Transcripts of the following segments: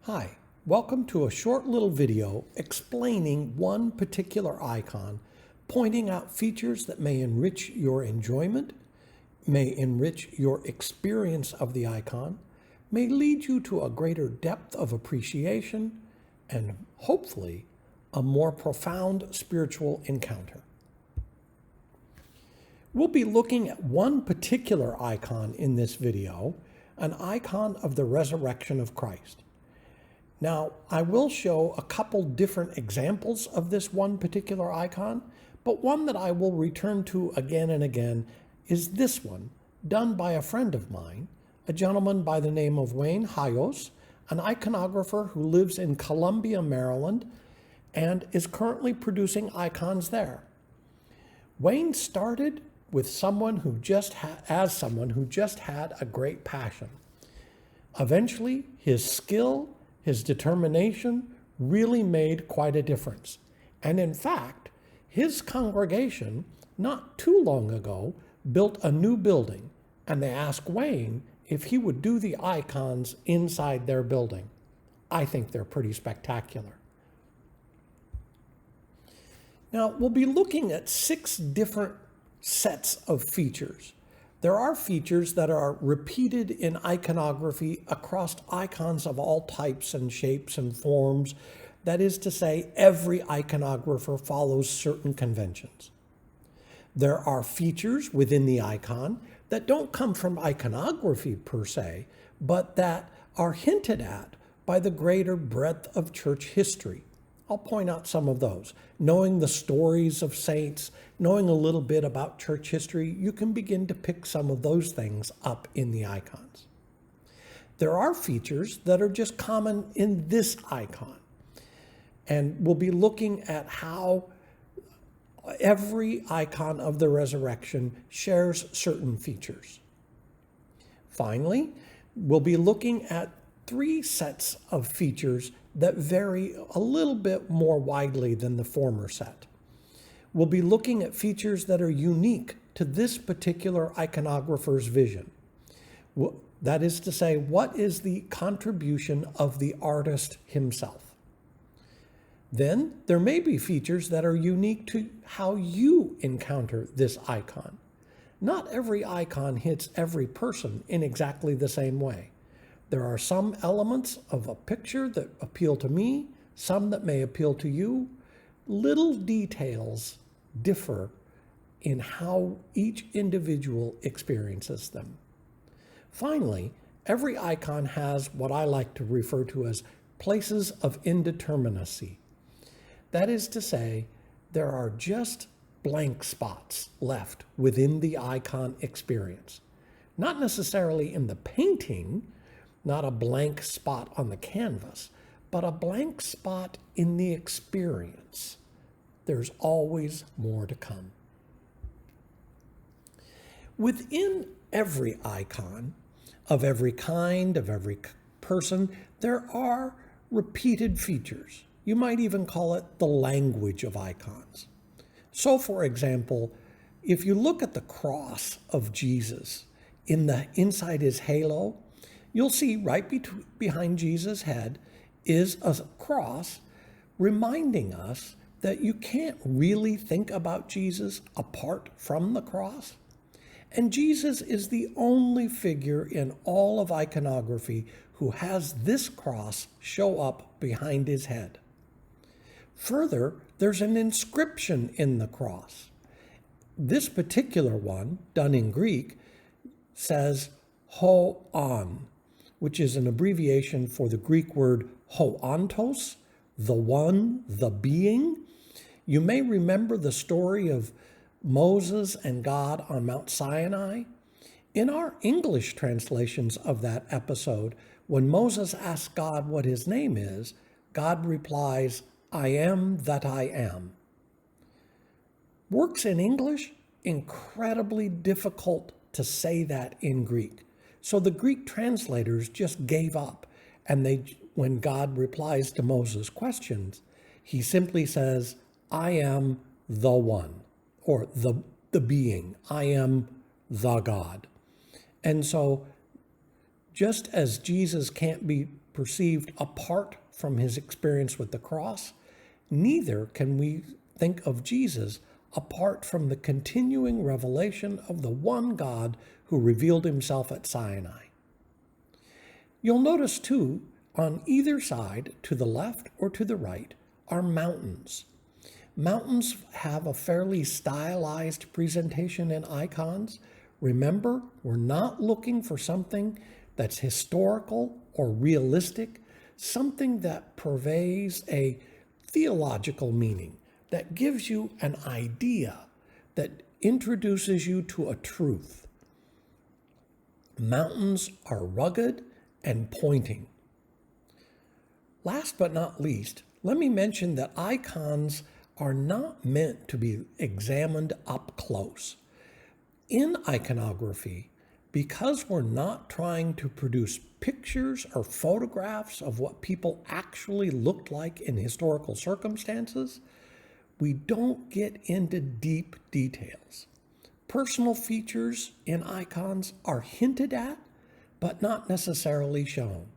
Hi, welcome to a short little video explaining one particular icon, pointing out features that may enrich your enjoyment, may enrich your experience of the icon, may lead you to a greater depth of appreciation, and hopefully a more profound spiritual encounter. We'll be looking at one particular icon in this video, an icon of the resurrection of Christ. Now, I will show a couple different examples of this one particular icon, but one that I will return to again and again is this one, done by a friend of mine, a gentleman by the name of Wayne Hayos, an iconographer who lives in Columbia, Maryland, and is currently producing icons there. Wayne started with someone who just had a great passion. Eventually, his skill, his determination really made quite a difference. And in fact, his congregation, not too long ago, built a new building, and they asked Wayne if he would do the icons inside their building. I think they're pretty spectacular. Now, we'll be looking at 6 different sets of features. There are features that are repeated in iconography across icons of all types and shapes and forms. That is to say, every iconographer follows certain conventions. There are features within the icon that don't come from iconography per se, but that are hinted at by the greater breadth of church history. I'll point out some of those. Knowing the stories of saints, knowing a little bit about church history, you can begin to pick some of those things up in the icons. There are features that are just common in this icon. And we'll be looking at how every icon of the resurrection shares certain features. Finally, we'll be looking at 3 sets of features that vary a little bit more widely than the former set. We'll be looking at features that are unique to this particular iconographer's vision. That is to say, what is the contribution of the artist himself? Then there may be features that are unique to how you encounter this icon. Not every icon hits every person in exactly the same way. There are some elements of a picture that appeal to me, some that may appeal to you. Little details differ in how each individual experiences them. Finally, every icon has what I like to refer to as places of indeterminacy. That is to say, there are just blank spots left within the icon experience. Not necessarily in the painting, not a blank spot on the canvas, but a blank spot in the experience. There's always more to come. Within every icon, of every kind, of every person, there are repeated features. You might even call it the language of icons. So, for example, if you look at the cross of Jesus inside his halo, you'll see right behind Jesus' head is a cross reminding us that you can't really think about Jesus apart from the cross. And Jesus is the only figure in all of iconography who has this cross show up behind his head. Further, there's an inscription in the cross. This particular one, done in Greek, says Hoon, which is an abbreviation for the Greek word hoantos, the one, the being. You may remember the story of Moses and God on Mount Sinai. In our English translations of that episode, when Moses asks God what his name is, God replies, "I am that I am." Works in English, incredibly difficult to say that in Greek. So the Greek translators just gave up, and when God replies to Moses' questions, he simply says, "I am the one," or the being. "I am the God." And so just as Jesus can't be perceived apart from his experience with the cross, neither can we think of Jesus apart from the continuing revelation of the one God who revealed himself at Sinai. You'll notice, too, on either side, to the left or to the right, are mountains. Mountains have a fairly stylized presentation in icons. Remember, we're not looking for something that's historical or realistic, something that purveys a theological meaning, that gives you an idea, that introduces you to a truth. Mountains are rugged and pointing. Last but not least, let me mention that icons are not meant to be examined up close. In iconography, because we're not trying to produce pictures or photographs of what people actually looked like in historical circumstances, we don't get into deep details. Personal features in icons are hinted at, but not necessarily shown.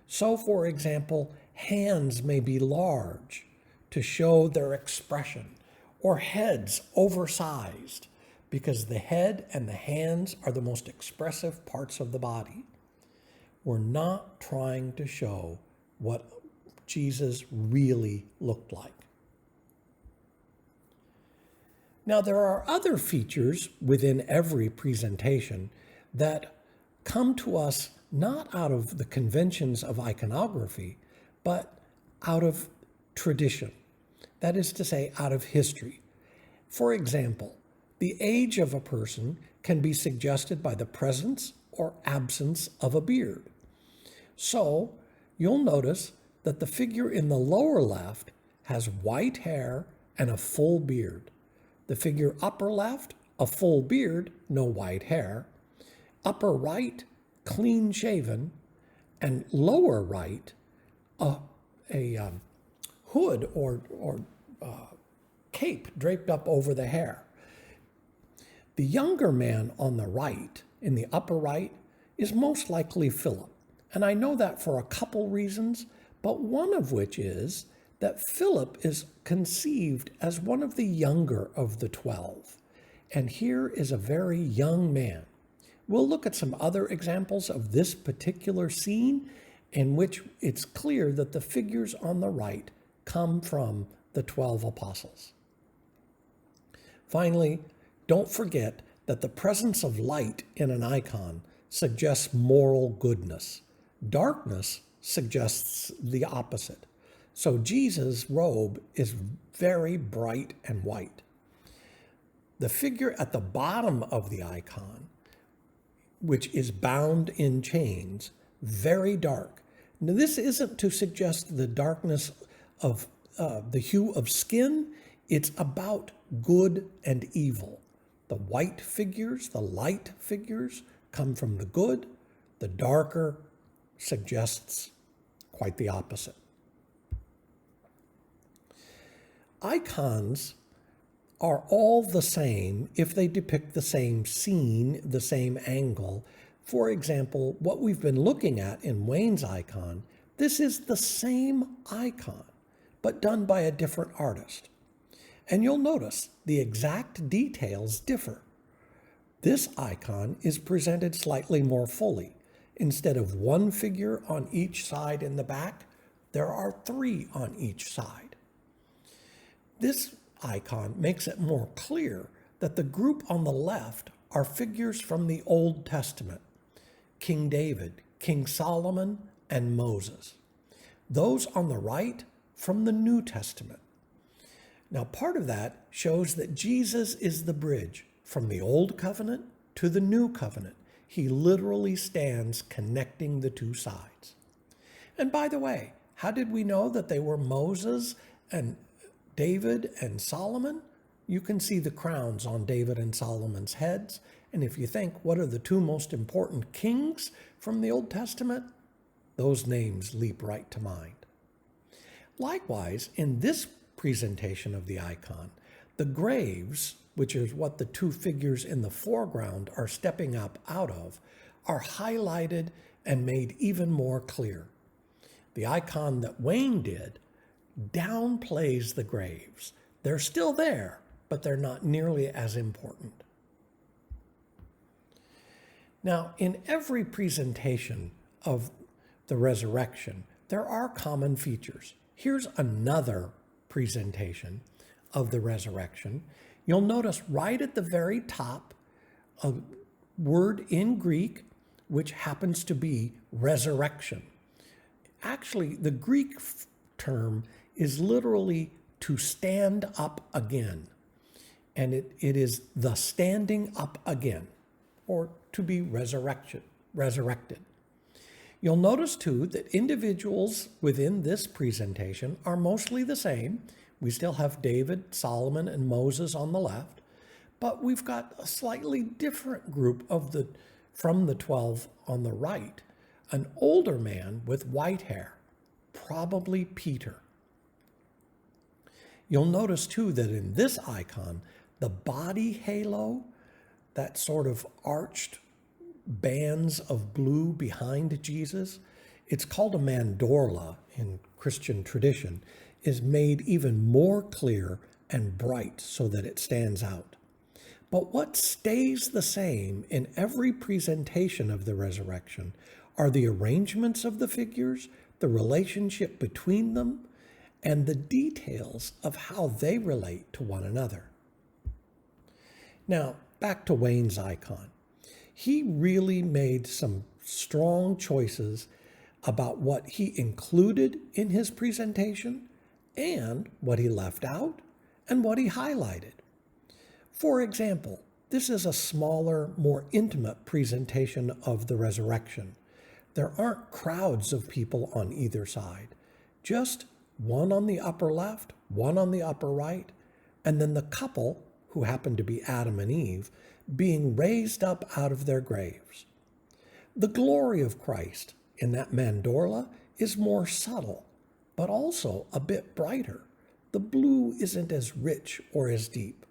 So, for example, hands may be large to show their expression, or heads oversized, because the head and the hands are the most expressive parts of the body. We're not trying to show what Jesus really looked like. Now, there are other features within every presentation that come to us not out of the conventions of iconography, but out of tradition. That is to say, out of history. For example, the age of a person can be suggested by the presence or absence of a beard. So, you'll notice that the figure in the lower left has white hair and a full beard. The figure upper left, a full beard, no white hair. Upper right, clean shaven. And lower right, a hood or cape draped up over the hair. The younger man on the right, in the upper right, is most likely Philip. And I know that for a couple reasons, but one of which is that Philip is conceived as one of the younger of the 12. And here is a very young man. We'll look at some other examples of this particular scene in which it's clear that the figures on the right come from the 12 apostles. Finally, don't forget that the presence of light in an icon suggests moral goodness. Darkness suggests the opposite. So Jesus' robe is very bright and white. The figure at the bottom of the icon, which is bound in chains, very dark. Now, this isn't to suggest the darkness of the hue of skin. It's about good and evil. The white figures, the light figures, come from the good. The darker suggests quite the opposite. Icons are all the same if they depict the same scene, the same angle. For example, what we've been looking at in Wayne's icon, this is the same icon, but done by a different artist. And you'll notice the exact details differ. This icon is presented slightly more fully. Instead of one figure on each side in the back, there are 3 on each side. This icon makes it more clear that the group on the left are figures from the Old Testament: King David, King Solomon, and Moses. Those on the right from the New Testament. Now, part of that shows that Jesus is the bridge from the Old Covenant to the New Covenant. He literally stands connecting the two sides. And by the way, how did we know that they were Moses and David and Solomon? You can see the crowns on David and Solomon's heads. And if you think, what are the 2 most important kings from the Old Testament? Those names leap right to mind. Likewise, in this presentation of the icon, the graves, which is what the 2 figures in the foreground are stepping up out of, are highlighted and made even more clear. The icon that Wayne did downplays the graves. They're still there, but they're not nearly as important. Now, in every presentation of the resurrection, there are common features. Here's another presentation of the resurrection. You'll notice right at the very top a word in Greek, which happens to be resurrection. Actually, the Greek term is literally to stand up again. And it is the standing up again, or to be resurrected. You'll notice too that individuals within this presentation are mostly the same. We still have David, Solomon, and Moses on the left, but we've got a slightly different group from the 12 on the right. An older man with white hair, probably Peter. You'll notice too that in this icon, the body halo, that sort of arched bands of blue behind Jesus, it's called a mandorla in Christian tradition, is made even more clear and bright so that it stands out. But what stays the same in every presentation of the resurrection are the arrangements of the figures, the relationship between them, and the details of how they relate to one another. Now, back to Wayne's icon. He really made some strong choices about what he included in his presentation and what he left out and what he highlighted. For example, this is a smaller, more intimate presentation of the resurrection. There aren't crowds of people on either side, just one on the upper left, one on the upper right, and then the couple, who happened to be Adam and Eve, being raised up out of their graves. The glory of Christ in that mandorla is more subtle, but also a bit brighter. The blue isn't as rich or as deep.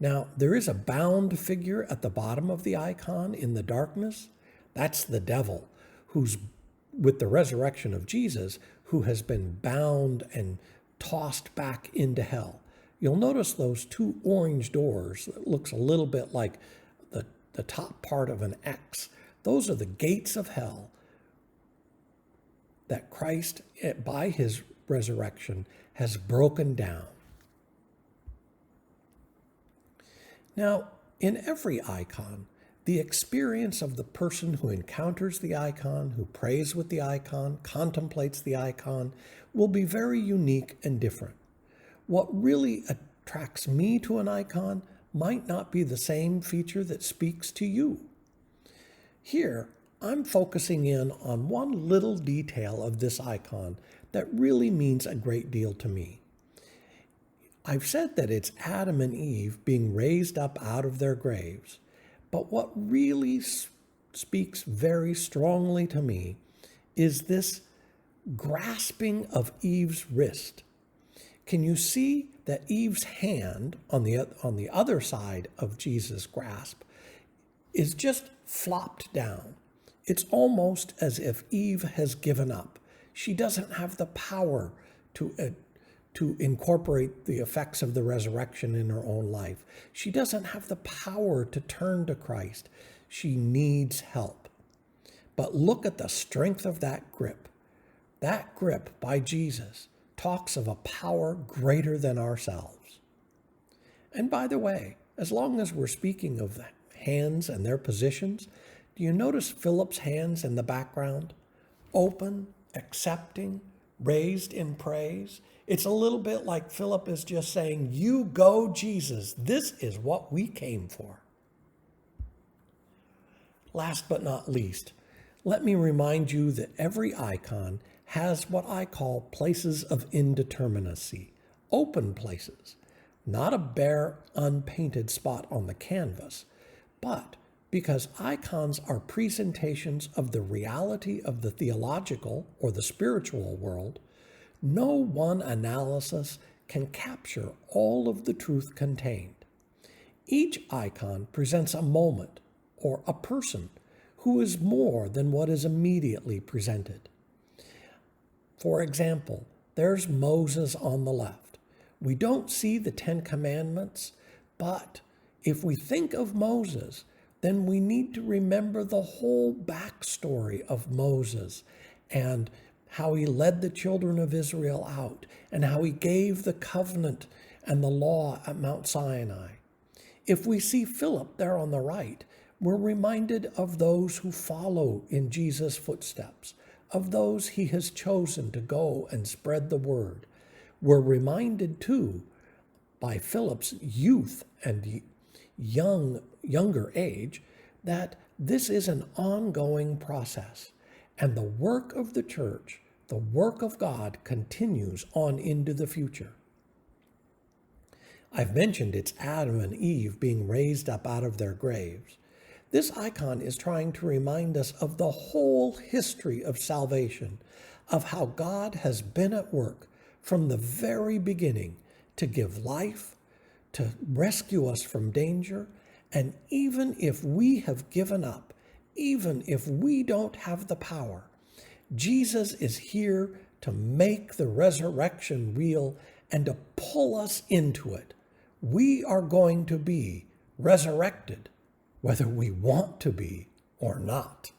Now, there is a bound figure at the bottom of the icon in the darkness. That's the devil, who's, with the resurrection of Jesus, who has been bound and tossed back into hell. You'll notice those two orange doors that looks a little bit like the top part of an X. Those are the gates of hell that Christ, by his resurrection, has broken down. Now, in every icon, the experience of the person who encounters the icon, who prays with the icon, contemplates the icon, will be very unique and different. What really attracts me to an icon might not be the same feature that speaks to you. Here, I'm focusing in on one little detail of this icon that really means a great deal to me. I've said that it's Adam and Eve being raised up out of their graves, but what really speaks very strongly to me is this grasping of Eve's wrist. Can you see that Eve's hand on the other side of Jesus' grasp is just flopped down? It's almost as if Eve has given up. She doesn't have the power to incorporate the effects of the resurrection in her own life. She doesn't have the power to turn to Christ. She needs help. But look at the strength of that grip. That grip by Jesus talks of a power greater than ourselves. And by the way, as long as we're speaking of the hands and their positions, do you notice Philip's hands in the background? Open, accepting, raised in praise. It's a little bit like Philip is just saying, "You go, Jesus. This is what we came for." Last but not least, let me remind you that every icon has what I call places of indeterminacy, open places, not a bare, unpainted spot on the canvas, but because icons are presentations of the reality of the theological or the spiritual world, no one analysis can capture all of the truth contained. Each icon presents a moment or a person who is more than what is immediately presented. For example, there's Moses on the left. We don't see the Ten Commandments, but if we think of Moses, then we need to remember the whole backstory of Moses and how he led the children of Israel out and how he gave the covenant and the law at Mount Sinai. If we see Philip there on the right, we're reminded of those who follow in Jesus' footsteps, of those he has chosen to go and spread the word. We're reminded too by Philip's youth and younger age that this is an ongoing process, and the work of the church, the work of God, continues on into the future. I've mentioned it's Adam and Eve being raised up out of their graves. This icon is trying to remind us of the whole history of salvation, of how God has been at work from the very beginning to give life, to rescue us from danger, and even if we have given up, even if we don't have the power, Jesus is here to make the resurrection real and to pull us into it. We are going to be resurrected, whether we want to be or not.